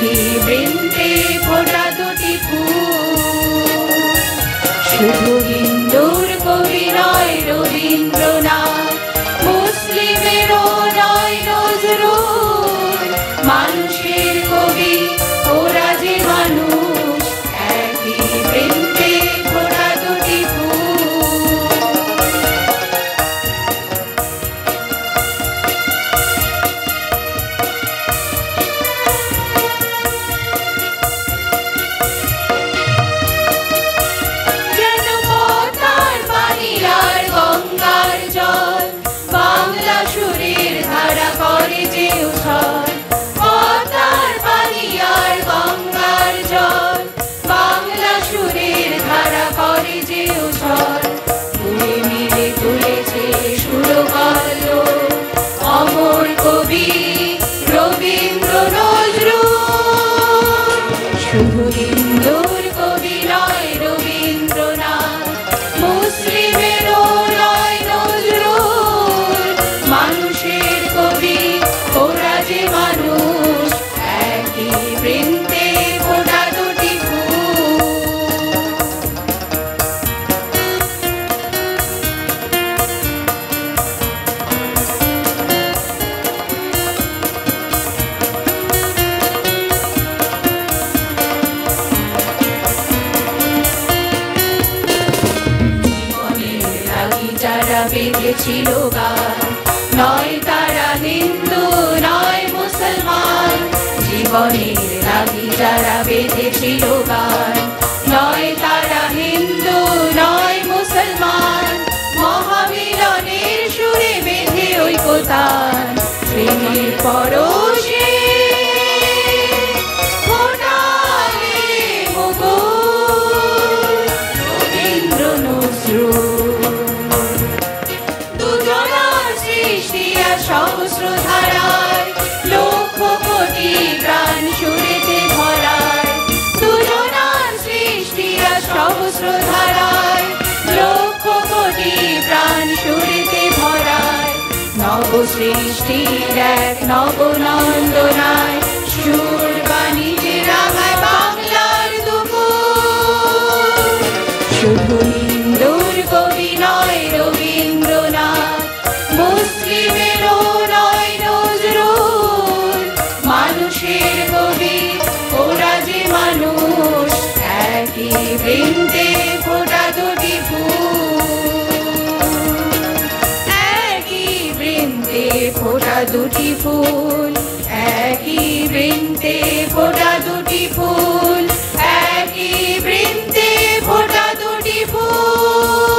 একই বৃন্তে ফোটা দুটি ফুল। শুধু হিন্দুর কবি নয় রবীন্দ্রনাথ, মুসলিমেরও নয় নজরুল, মানুষের কবি ওরা যে মানুষ, একই বৃন্তে ফোটা দুটি ফুল। যেন পদ্মার পানি আর গঙ্গার জল, বাংলা সুরের ধারা করে যে উছল। পদ্মার পানি আর গঙ্গার জল, বাংলা সুরের ধারা করে যে উছল। দুই মিলে তুলেছে সুরকল্লোল অমর কবি রবীন্দ্র নজরুল। শুধু হিন্দুর কবি নয় রবীন্দ্রনাথ, মুসলিমেরও নয় নজরুল, মানুষের কবি ওরা যে মানুষ, একই বৃন্তে ফোটা দুটি ফুল। জীবনের লাগি যারা বেঁধেছিল গান, নয় তারা হিন্দু নয় মুসলমান। জীবনের লাগি যারা বেঁধেছিল গান, নয় তারা হিন্দু নয় মুসলমান। মহামিলনের সুরে বেঁধে ঐকতান, প্রেমের পরশে ফোটালে মুকুল রবীন্দ্র নজরুল। দুজনার সৃষ্টি আর সহস্র ধারায়, লক্ষ কোটি প্রাণ সুরেতে ভরায়। দুজনার সৃষ্টি আর সহস্র ধারায়, লক্ষ কোটি প্রাণ সুরেতে ভরায়। নব সৃষ্টির এক নবনন্দনায়, সুর বাণীতে রাঙায় বাংলার দুপুর। শুধু হিন্দুর কবি নয় রবীন্দ্রনাথ, মুসলিমেরও নয় নজরুল, মানুষের কবি ওরা যে মানুষ, একই বৃন্তে ফোটা দুটি ফুল। একই বৃন্তে ফোটা দুটি ফুল, একই বৃন্তে ফোটা দুটি ফুল, একই বৃন্তে ফোটা দুটি ফুল।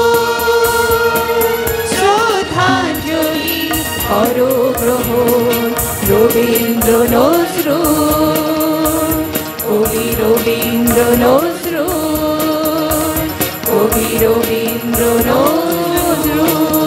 শ্রদ্ধাঞ্জলি করো গ্রহণ রবীন্দ্র নজরুল, কবি রবীন্দ্র নজরুল, কবি রবীন্দ্র নজরুল।